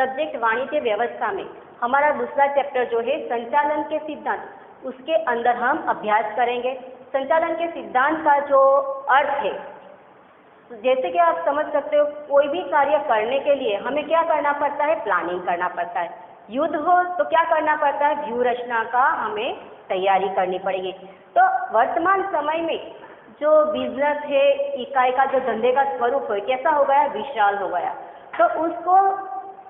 Subject वाणिज्य व्यवस्था में हमारा दूसरा चैप्टर जो है संचालन के सिद्धांत, उसके अंदर हम अभ्यास करेंगे। संचालन के सिद्धांत का जो अर्थ है, जैसे कि आप समझ सकते हो, कोई भी कार्य करने के लिए हमें क्या करना पड़ता है, प्लानिंग करना पड़ता है। युद्ध हो तो क्या करना पड़ता है, व्यूह रचना का हमें तैयारी करनी पड़ेगी। तो वर्तमान समय में जो बिजनेस है, इकाई का जो धंधे का स्वरूप है, कैसा हो गया, विशाल हो गया। तो उसको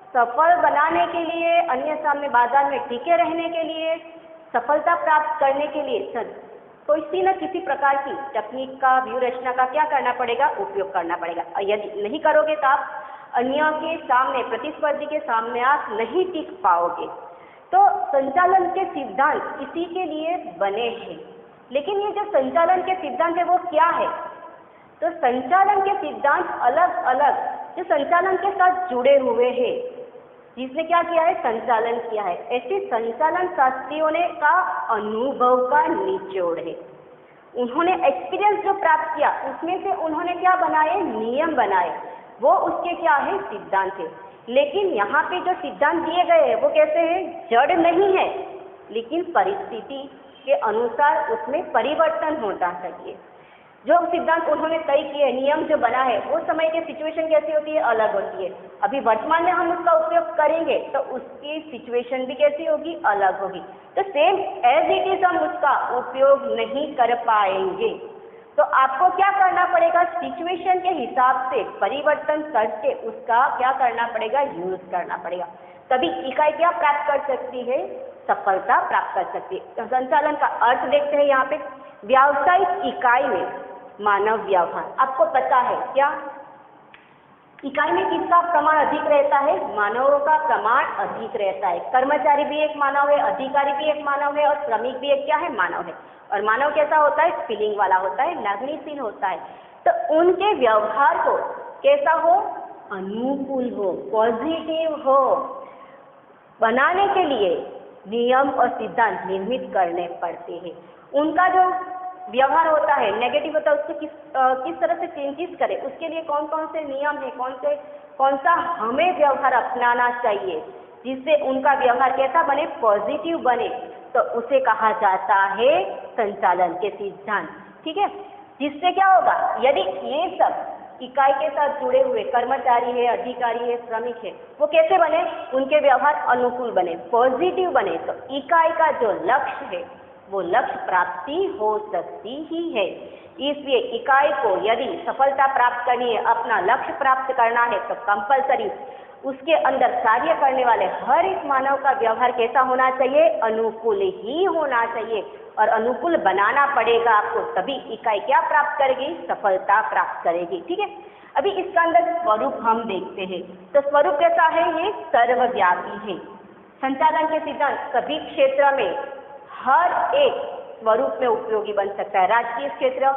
सफल बनाने के लिए, अन्य सामने बाजार में टिके रहने के लिए, सफलता प्राप्त करने के लिए किसी न किसी प्रकार की तकनीक का, व्यूह रचना का क्या करना पड़ेगा, उपयोग करना पड़ेगा। और यदि नहीं करोगे तो आप अन्यों के सामने, प्रतिस्पर्धी के सामने आप नहीं टिक पाओगे। तो संचालन के सिद्धांत इसी के लिए बने हैं। लेकिन ये जो संचालन के सिद्धांत है वो क्या है, तो संचालन के सिद्धांत अलग अलग जो संचालन के साथ जुड़े हुए हैं, जिसने क्या किया है, संचालन किया है, ऐसे संचालन शास्त्रियों ने का अनुभव का निचोड़ है। उन्होंने एक्सपीरियंस जो प्राप्त किया उसमें से उन्होंने क्या बनाए, नियम बनाए, वो उसके क्या है, सिद्धांत है। लेकिन यहाँ पे जो सिद्धांत दिए गए हैं वो कैसे हैं, जड़ नहीं है, लेकिन परिस्थिति के अनुसार उसमें परिवर्तन होता चाहिए। जो सिद्धांत उन्होंने तय किए, नियम जो बना है, वो समय की सिचुएशन कैसी होती है, अलग होती है। अभी वर्तमान में हम उसका उपयोग करेंगे तो उसकी सिचुएशन भी कैसी होगी, अलग होगी। तो सेम एज इट इज हम उसका उपयोग नहीं कर पाएंगे। तो आपको क्या करना पड़ेगा, सिचुएशन के हिसाब से परिवर्तन करके उसका क्या करना पड़ेगा, यूज करना पड़ेगा। तभी इकाई क्या प्राप्त कर सकती है, सफलता प्राप्त कर सकती है। तो संचालन का अर्थ देखते हैं यहाँ पे। व्यावसायिक इकाई में मानव व्यवहार, आपको पता है क्या, इकाई में किसका प्रमाण अधिक रहता है, मानवों का प्रमाण अधिक रहता है। कर्मचारी भी एक मानव है, अधिकारी भी एक मानव है और श्रमिक भी एक क्या है, मानव है। और मानव कैसा होता है, फीलिंग वाला होता है, लागनीशील होता है। तो उनके व्यवहार को कैसा हो, अनुकूल हो, पॉजिटिव हो बनाने के लिए नियम और सिद्धांत निर्मित करने पड़ते हैं। उनका जो व्यवहार होता है नेगेटिव होता है, उसको किस तरह से चेंजेस करें, उसके लिए कौन कौन से नियम है, कौन सा हमें व्यवहार अपनाना चाहिए जिससे उनका व्यवहार कैसा बने, पॉजिटिव बने, तो उसे कहा जाता है संचालन के सिद्धांत। ठीक है, जिससे क्या होगा, यदि ये सब इकाई के साथ जुड़े हुए कर्मचारी है, अधिकारी है, श्रमिक है, वो कैसे बने, उनके व्यवहार अनुकूल बने, पॉजिटिव बने, तो इकाई का जो लक्ष्य है वो लक्ष्य प्राप्ति हो सकती ही है। इसलिए इकाई को यदि सफलता प्राप्त करनी है, अपना लक्ष्य प्राप्त करना है, तो कंपलसरी उसके अंदर कार्य करने वाले हर एक मानव का व्यवहार कैसा होना चाहिए, अनुकूल ही होना चाहिए। और अनुकूल बनाना पड़ेगा आपको, तभी इकाई क्या प्राप्त करेगी, सफलता प्राप्त करेगी। ठीक है, अभी इसका अंदर स्वरूप हम देखते हैं। तो स्वरूप कैसा है, ये सर्वव्यापी है। संचालन के सिद्धांत सभी क्षेत्र में हर एक स्वरूप में उपयोगी बन सकता है। राजकीय क्षेत्र,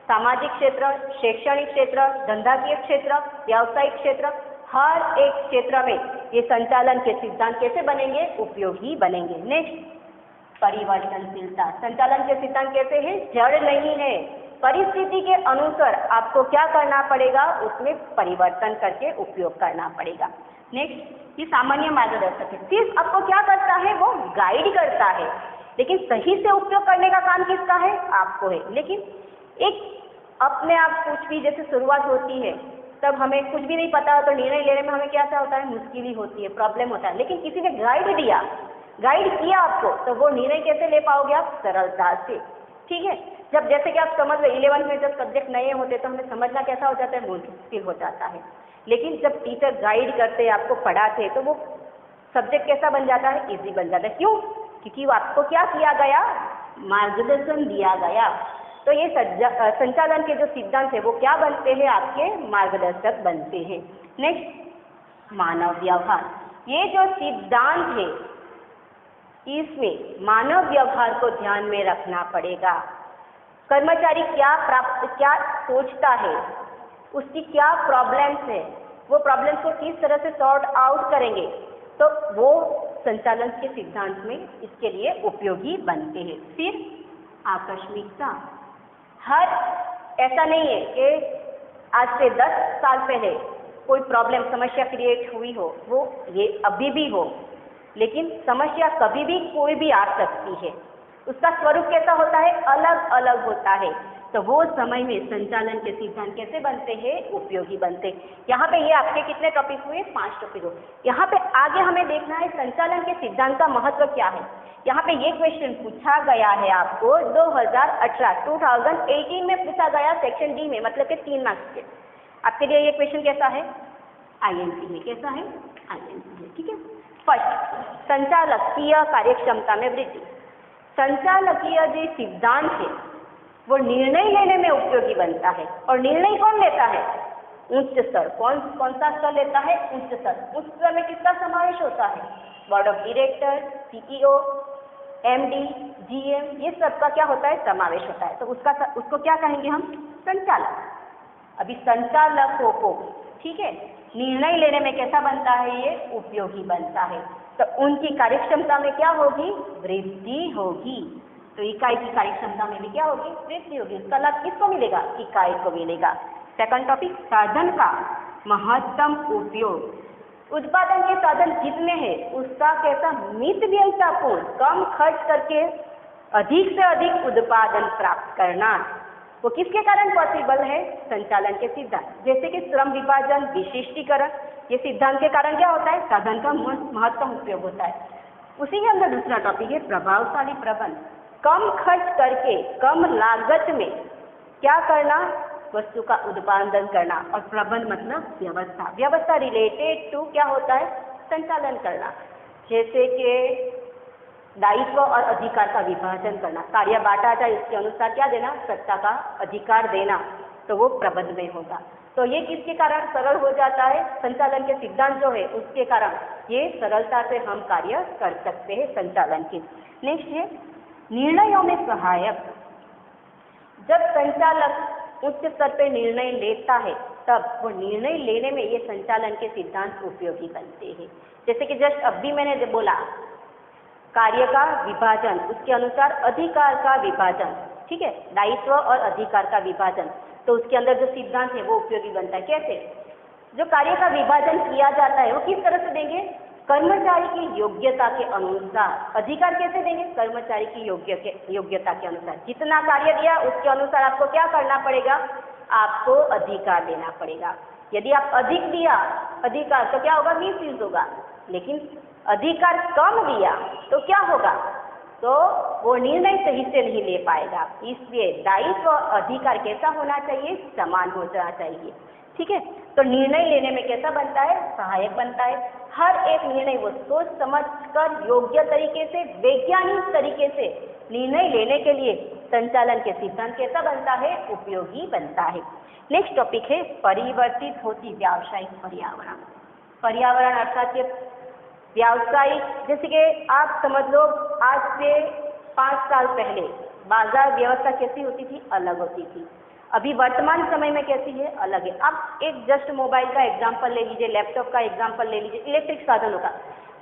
सामाजिक क्षेत्र, शैक्षणिक क्षेत्र, धंधाकीय क्षेत्र, व्यावसायिक क्षेत्र, हर एक क्षेत्र में ये संचालन के सिद्धांत कैसे बनेंगे, उपयोगी बनेंगे। नेक्स्ट, परिवर्तनशीलता। संचालन के सिद्धांत कैसे हैं, जड़ नहीं है, परिस्थिति के अनुसार आपको क्या करना पड़ेगा, उसमें परिवर्तन करके उपयोग करना पड़ेगा। नेक्स्ट, ये सामान्य मार्गदर्शक है, सिर्फ आपको क्या करता है, वो गाइड करता है, लेकिन सही से उपयोग करने का काम किसका है, आपको है। लेकिन एक अपने आप कुछ भी जैसे शुरुआत होती है, तब हमें कुछ भी नहीं पता तो निर्णय लेने में हमें क्या होता है, मुश्किल ही होती है, प्रॉब्लम होता है। लेकिन किसी ने गाइड दिया, गाइड किया आपको, तो वो निर्णय कैसे ले पाओगे आप, सरलता से। ठीक है, जब जैसे कि आप समझ लो 11th में जब सब्जेक्ट नए होते तो हमें समझना कैसा हो जाता है, मुश्किल हो जाता है। लेकिन जब टीचर गाइड करते, आपको पढ़ाते, तो वो सब्जेक्ट कैसा बन जाता है, इजी बन जाता है। क्यों, क्योंकि वो आपको क्या किया गया, मार्गदर्शन दिया गया। तो ये संचालन के जो सिद्धांत है वो क्या बनते हैं, आपके मार्गदर्शक बनते हैं। नेक्स्ट, मानव व्यवहार। ये जो सिद्धांत है इसमें मानव व्यवहार को ध्यान में रखना पड़ेगा। कर्मचारी क्या सोचता है, उसकी क्या प्रॉब्लम्स है, वो प्रॉब्लम्स को किस तरह से सॉर्ट आउट करेंगे, तो वो संचालन के सिद्धांत में इसके लिए उपयोगी बनते हैं। फिर आकस्मिकता। हर ऐसा नहीं है कि आज से 10 साल पहले कोई प्रॉब्लम समस्या क्रिएट हुई हो, वो ये अभी भी हो, लेकिन समस्या कभी भी कोई भी आ सकती है, उसका स्वरूप कैसा होता है, अलग अलग होता है। तो वो समय में संचालन के सिद्धांत कैसे बनते हैं, उपयोगी बनते हैं। यहाँ पे ये आपके कितने टॉपिक हुए, 5 टॉपिक हुए। यहाँ पे आगे हमें देखना है संचालन के सिद्धांत का महत्व क्या है। यहाँ पे ये क्वेश्चन पूछा गया है आपको 2018 में पूछा गया, सेक्शन डी में, मतलब कि 3 मार्क्स के। आपके लिए ये क्वेश्चन कैसा है, आईएनसी है, कैसा है, आईएनसी है, ठीक है। फर्स्ट, संचालकीय कार्यक्षमता में वृद्धि। संचालकीय जो सिद्धांत है वो निर्णय लेने में उपयोगी बनता है। और निर्णय कौन लेता है, उच्च स्तर। कौन सा स्तर लेता है, उच्च स्तर। उच्च स्तर में किसका समावेश होता है, board of director, CEO, MD, GM, ये सबका क्या होता है, समावेश होता है। तो उसको क्या कहेंगे हम, संचालक। अभी संचालकों को, ठीक है, निर्णय लेने में कैसा बनता है, ये उपयोगी बनता है। तो उनकी कार्यक्षमता में क्या होगी, वृद्धि होगी। तो इकाई की कार्यक्षमता में भी क्या होगी, वृद्धि होगी। इसका लाभ किसको मिलेगा, इकाई को मिलेगा। सेकंड टॉपिक, साधन का महत्तम उपयोग। उत्पादन के साधन जितने हैं उसका कैसा मित व्ययतापूर्ण, कम खर्च करके अधिक से अधिक उत्पादन प्राप्त करना, वो किसके कारण पॉसिबल है, संचालन के सिद्धांत। जैसे कि श्रम विभाजन, विशिष्टीकरण, ये सिद्धांत के कारण क्या होता है, साधन का महत्तम उपयोग होता है। उसी के अंदर दूसरा टॉपिक है प्रभावशाली प्रबंध। कम खर्च करके कम लागत में क्या करना, वस्तु का उत्पादन करना। और प्रबंध मतलब व्यवस्था। व्यवस्था रिलेटेड टू क्या होता है, संचालन करना। जैसे कि दायित्व और अधिकार का विभाजन करना, कार्य बांटा जाए उसके अनुसार क्या देना, सत्ता का अधिकार देना, तो वो प्रबंध में होगा। तो ये किसके कारण सरल हो जाता है, संचालन के सिद्धांत जो है उसके कारण ये सरलता से हम कार्य कर सकते हैं संचालन के। नेक्स्ट है निर्णयों में सहायक। जब संचालक उच्च स्तर पे निर्णय लेता है तब वो निर्णय लेने में ये संचालन के सिद्धांत उपयोगी बनते हैं। जैसे कि जस्ट अभी मैंने बोला, कार्य का विभाजन, उसके अनुसार अधिकार का विभाजन, ठीक है, दायित्व और अधिकार का विभाजन, तो उसके अंदर जो सिद्धांत है वो उपयोगी बनता है। कैसे, जो कार्य का विभाजन किया जाता है वो किस तरह से देंगे, कर्मचारी की योग्यता के अनुसार। अधिकार कैसे देंगे, कर्मचारी की योग्यता के अनुसार। जितना कार्य दिया उसके अनुसार आपको क्या करना पड़ेगा, आपको अधिकार देना पड़ेगा। यदि आप अधिक दिया अधिकार तो क्या होगा, मिसयूज होगा। लेकिन अधिकार कम दिया तो क्या होगा, तो वो निर्णय सही से नहीं ले पाएगा। इसलिए दायित्व और अधिकार कैसा होना चाहिए, समान हो जाना चाहिए, ठीक है। तो निर्णय लेने में कैसा बनता है, सहायक बनता है। हर एक निर्णय वो सोच समझ कर योग्य तरीके से, वैज्ञानिक तरीके से निर्णय लेने के लिए संचालन के सिद्धांत कैसा बनता है, उपयोगी बनता है। नेक्स्ट टॉपिक है परिवर्तित होती व्यावसायिक पर्यावरण। पर्यावरण अर्थात ये व्यावसायिक, जैसे कि आप समझ लो आज से 5 साल पहले बाजार व्यवस्था कैसी होती थी, अलग होती थी। अभी वर्तमान समय में कैसी है, अलग है। आप एक जस्ट मोबाइल का एग्जांपल ले लीजिए, लैपटॉप का एग्जांपल ले लीजिए, इलेक्ट्रिक साधनों का।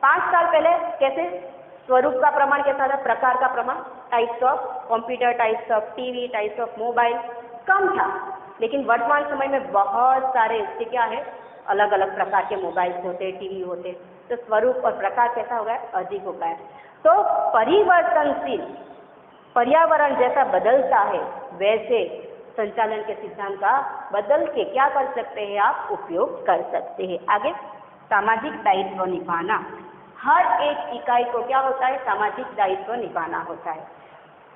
5 साल पहले कैसे स्वरूप का प्रमाण कैसा था, प्रकार का प्रमाण, types of computer, types of TV, types of mobile कम था। लेकिन वर्तमान समय में बहुत सारे इसके क्या है, अलग अलग प्रकार के मोबाइल्स होते, टीवी होते, तो स्वरूप और प्रकार कैसा हो गया, अधिक हो गया। तो परिवर्तनशील पर्यावरण जैसा बदलता है वैसे संचालन के सिद्धांत का बदल के क्या कर सकते हैं, आप उपयोग कर सकते हैं। आगे सामाजिक दायित्व निभाना। हर एक इकाई को क्या होता है, सामाजिक दायित्व निभाना होता है।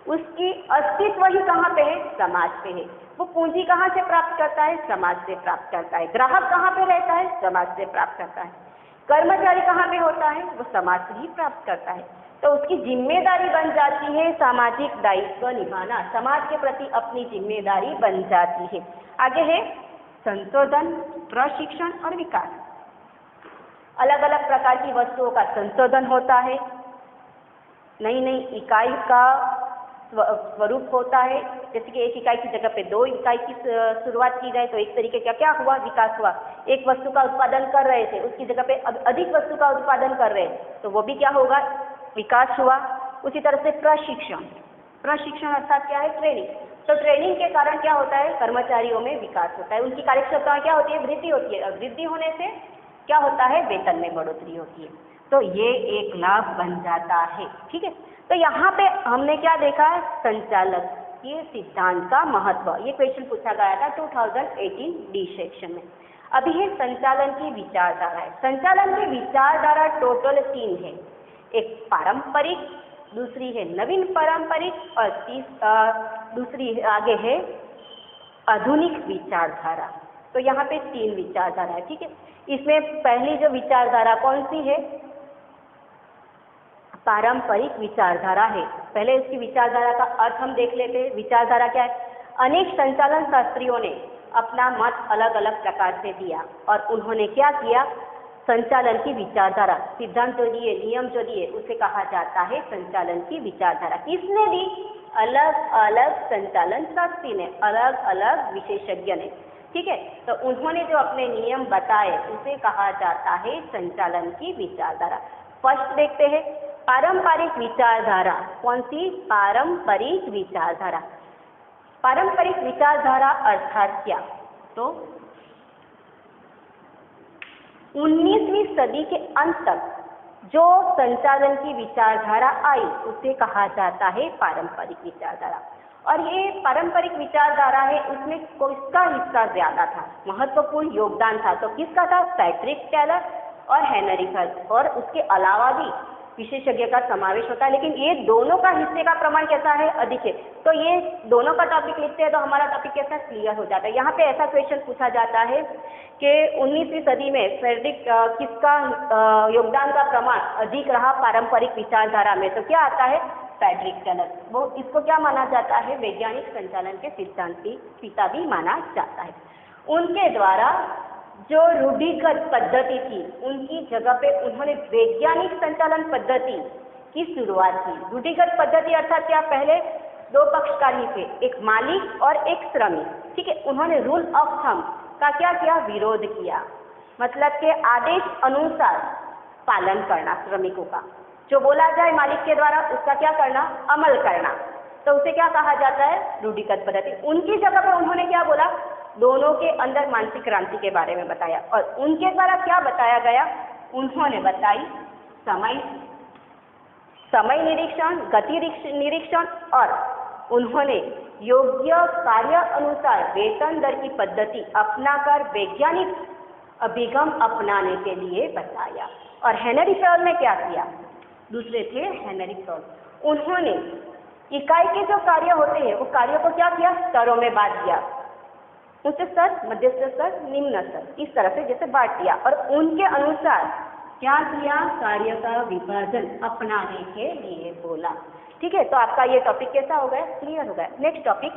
उसकी अस्तित्व ही कहाँ पे है, समाज पे है। वो पूंजी कहाँ से प्राप्त करता है, समाज से प्राप्त करता है। ग्राहक कहाँ पे रहता है, समाज से प्राप्त करता है। कर्मचारी कहाँ पे होता है, वो समाज से ही प्राप्त करता है। तो उसकी जिम्मेदारी बन जाती है सामाजिक दायित्व निभाना, समाज के प्रति अपनी जिम्मेदारी बन जाती है। आगे है संशोधन, प्रशिक्षण और विकास। अलग अलग प्रकार की वस्तुओं का संशोधन होता है, नई नई इकाई का स्वरूप होता है। जैसे कि एक इकाई की जगह पे 2 इकाई की शुरुआत की जाए तो एक तरीके का क्या हुआ, विकास हुआ। एक वस्तु का उत्पादन कर रहे थे, उसकी जगह पे अधिक वस्तु का उत्पादन कर रहे हैं, तो वो भी क्या होगा, विकास हुआ। उसी तरह से प्रशिक्षण, प्रशिक्षण अर्थात क्या है, ट्रेनिंग। तो ट्रेनिंग के कारण क्या होता है, कर्मचारियों में विकास होता है, उनकी कार्यक्षमता क्या होती है, वृद्धि होती है, और वृद्धि होने से क्या होता है, वेतन में बढ़ोतरी होती है। तो ये एक लाभ बन जाता है। ठीक है, तो यहाँ पे हमने क्या देखा है, संचालक के सिद्धांत का महत्व, ये क्वेश्चन पूछा गया था 2018 डी सेक्शन में। अभी है संचालन की विचारधारा है। संचालन की विचारधारा टोटल 3 है, एक पारंपरिक, दूसरी है नवीन पारंपरिक, और दूसरी आगे है आधुनिक विचारधारा। तो यहाँ पे 3 विचारधारा है। ठीक है, इसमें पहली जो विचारधारा कौन सी है, पारंपरिक विचारधारा है। पहले इसकी विचारधारा का अर्थ हम देख लेते हैं। विचारधारा क्या है, अनेक संचालन शास्त्रियों ने अपना मत अलग अलग प्रकार से दिया और उन्होंने क्या किया, संचालन की विचारधारा, सिद्धांत जो दिए, नियम जो दिए, उसे कहा जाता है संचालन की विचारधारा। किसने दी, अलग अलग संचालन शास्त्री ने, अलग अलग विशेषज्ञ ने। ठीक है, तो उन्होंने जो अपने नियम बताए उसे कहा जाता है संचालन की विचारधारा। फर्स्ट देखते हैं पारंपरिक विचारधारा। कौन सी, पारंपरिक विचारधारा। पारंपरिक विचारधारा अर्थात क्या, तो 19वीं सदी के अंत तक जो संचालन की विचारधारा आई उसे कहा जाता है पारंपरिक विचारधारा। और ये पारंपरिक विचारधारा है, उसमें किसका हिस्सा ज्यादा था, महत्वपूर्ण योगदान था, तो किसका था, पैट्रिक टेलर और हेनरी हर्ट्ज, और उसके अलावा भी विशेषज्ञ का समावेश होता है। लेकिन ये दोनों का हिस्से का प्रमाण कैसा है, अधिक है। तो ये दोनों का टॉपिक लिखते हैं तो हमारा टॉपिक कैसा क्लियर हो जाता है। यहाँ पे ऐसा क्वेश्चन पूछा जाता है कि 19वीं सदी में फ्रेडरिक किसका योगदान का प्रमाण अधिक रहा पारंपरिक विचारधारा में, तो क्या आता है, पैट्रिक टेलर। वो इसको क्या माना जाता है, वैज्ञानिक संचालन के सिद्धांत की पिता भी माना जाता है। उनके द्वारा जो रूढ़िगत पद्धति थी उनकी जगह पे उन्होंने वैज्ञानिक संचालन पद्धति की शुरुआत की। रूढ़िगत पद्धति अर्थात क्या, पहले 2 पक्षकारी थे, एक मालिक और एक श्रमिक। ठीक है, उन्होंने रूल ऑफ थंब का क्या किया, विरोध किया, मतलब के आदेश अनुसार पालन करना, श्रमिकों का जो बोला जाए मालिक के द्वारा उसका क्या करना, अमल करना, तो उसे क्या कहा जाता है, रूढ़िगत पद्धति। उनकी जगह पर उन्होंने क्या बोला, दोनों के अंदर मानसिक क्रांति के बारे में बताया। और उनके द्वारा क्या बताया गया, उन्होंने बताई समय निरीक्षण, गति निरीक्षण, और उन्होंने योग्य कार्य अनुसार वेतन दर की पद्धति अपनाकर वैज्ञानिक अभिगम अपनाने के लिए बताया। और हेनरी फॉल ने क्या किया, दूसरे थे हेनरी फॉल, उन्होंने इकाई के जो कार्य होते हैं वो कार्यों को क्या किया, स्तरों में बांट दिया, उच्च स्तर, मध्यस्थ स्तर, निम्न स्तर, इस तरह से जैसे बांट दिया, और उनके अनुसार क्या किया, कार्य का विभाजन अपनाने के लिए बोला। ठीक है, तो आपका ये टॉपिक कैसा हो गया, क्लियर हो गया। नेक्स्ट टॉपिक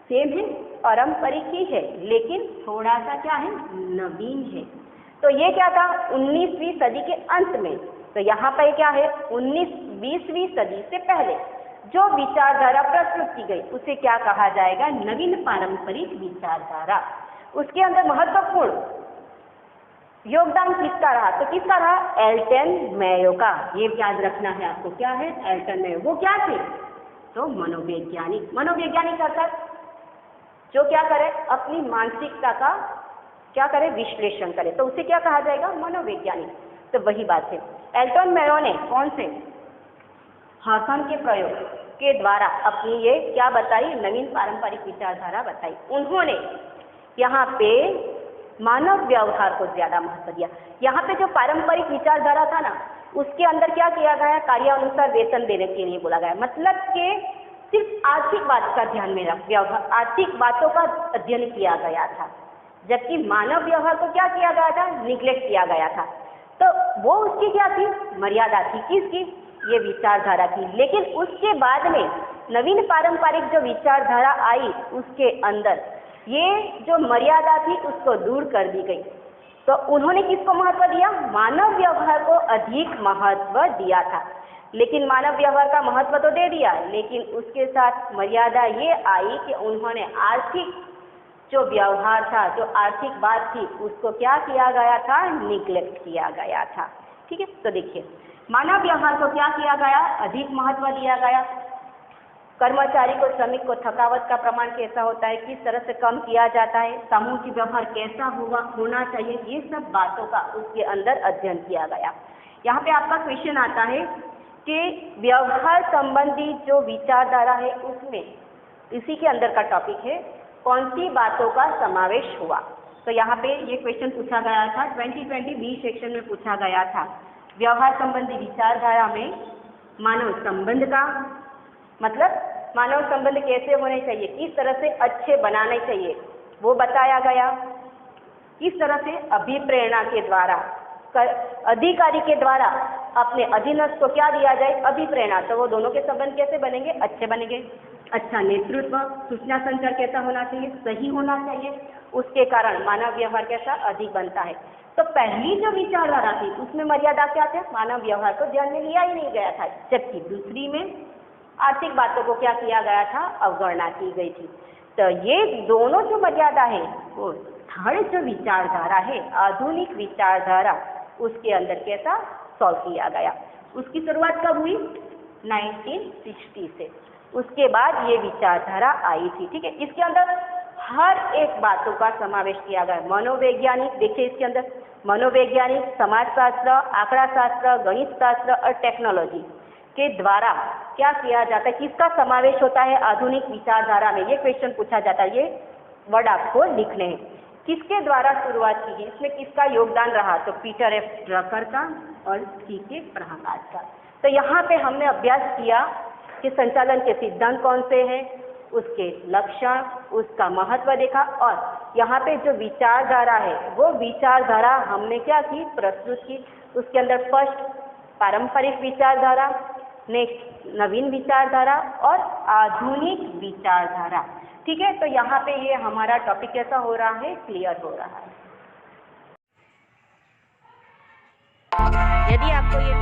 सेम है, पारंपरिक ही है, लेकिन थोड़ा सा क्या है, नवीन है। तो ये क्या था, 19वीं सदी के अंत में। तो यहाँ पर क्या है, 19-20वीं सदी से पहले जो विचारधारा प्रस्तुत की गई उसे क्या कहा जाएगा, नवीन पारंपरिक विचारधारा। उसके अंदर महत्वपूर्ण योगदान किसका रहा, तो किसका रहा, एल्टन मेयो का। ये याद रखना है आपको, क्या है, एल्टन मेयो। वो क्या थे, तो मनोवैज्ञानिक। मनोवैज्ञानिक अर्थात जो क्या करे, अपनी मानसिकता का क्या करे, विश्लेषण करे, तो उसे क्या कहा जाएगा, मनोवैज्ञानिक। तो वही बात है, एल्टन मेयो ने कौन से, हाथन के प्रयोग के द्वारा अपनी ये क्या बताई, नवीन पारंपरिक विचारधारा बताई। उन्होंने यहाँ पे मानव व्यवहार को ज्यादा महत्व दिया। यहाँ पे जो पारंपरिक विचारधारा था ना, उसके अंदर क्या किया गया, कार्य अनुसार वेतन देने के लिए बोला गया, मतलब कि सिर्फ आर्थिक बात का ध्यान में रख, व्यवहार, आर्थिक बातों का अध्ययन किया गया था, जबकि मानव व्यवहार को क्या किया गया था, निग्लेक्ट किया गया था। तो वो उसकी क्या थी, मर्यादा थी, किसकी, ये विचारधारा की। लेकिन उसके बाद में नवीन पारंपरिक जो विचारधारा आई उसके अंदर ये जो मर्यादा थी उसको दूर कर दी गई। तो उन्होंने किसको महत्व दिया, मानव व्यवहार को अधिक महत्व दिया था। लेकिन मानव व्यवहार का महत्व तो दे दिया, लेकिन उसके साथ मर्यादा ये आई कि उन्होंने आर्थिक जो व्यवहार था, जो आर्थिक बात थी, उसको क्या किया गया था, निग्लेक्ट किया गया था। ठीक है, तो देखिए मानव व्यवहार को क्या किया गया, अधिक महत्व दिया गया। कर्मचारी को, श्रमिक को थकावट का प्रमाण कैसा होता है, किस तरह से कम किया जाता है, सामूहिक व्यवहार कैसा होना चाहिए, ये सब बातों का उसके अंदर अध्ययन किया गया। यहाँ पे आपका क्वेश्चन आता है कि व्यवहार संबंधी जो विचारधारा है उसमें इसी के अंदर का टॉपिक है कौन सी बातों का समावेश हुआ। तो यहाँ पे ये क्वेश्चन पूछा गया था 2020 बी सेक्शन में पूछा गया था। व्यवहार संबंधी विचारधारा में मानव संबंध का मतलब मानव संबंध कैसे होने चाहिए, किस तरह से अच्छे बनाने चाहिए वो बताया गया। किस तरह से अभिप्रेरणा के द्वारा अधिकारी के द्वारा अपने अधीनस्थ को क्या दिया जाए, अभिप्रेरणा। तो वो दोनों के संबंध कैसे बनेंगे, अच्छे बनेंगे। अच्छा नेतृत्व, सूचना संचार कैसा होना चाहिए, सही होना चाहिए। उसके कारण मानव व्यवहार कैसा अधिक बनता है। तो पहली जो विचारधारा थी उसमें मर्यादा क्या थे, मानव व्यवहार को ध्यान में लिया ही नहीं गया था। जबकि दूसरी में आर्थिक बातों को क्या किया गया था, अवगणना की गई थी। तो ये दोनों जो मर्यादा है वो थर्ड जो विचारधारा है आधुनिक विचारधारा उसके अंदर कैसा सॉल्व किया गया। उसकी शुरुआत कब हुई, 1960 से। उसके बाद ये विचारधारा आई थी। ठीक है, इसके अंदर हर एक बातों का समावेश किया गया। मनोवैज्ञानिक, देखिए इसके अंदर मनोवैज्ञानिक, समाजशास्त्र, आंकड़ा शास्त्र, गणित शास्त्र और टेक्नोलॉजी के द्वारा क्या किया जाता है, किसका समावेश होता है आधुनिक विचारधारा में, ये क्वेश्चन पूछा जाता है। ये वर्ड आपको लिखने हैं। किसके द्वारा शुरुआत की गई, इसमें किसका योगदान रहा, तो पीटर एफ ड्रकर का और C.K. प्रहलाद का। तो यहाँ पे हमने अभ्यास किया कि संचालन के सिद्धांत कौन से हैं, उसके लक्षण, उसका महत्व देखा और यहाँ पे जो विचारधारा है वो विचारधारा हमने क्या की, प्रस्तुत की। उसके अंदर फर्स्ट पारंपरिक विचारधारा, नेक्स्ट नवीन विचारधारा और आधुनिक विचारधारा। ठीक है, तो यहाँ पे ये हमारा टॉपिक कैसा हो रहा है, क्लियर हो रहा है। यदि आपको ये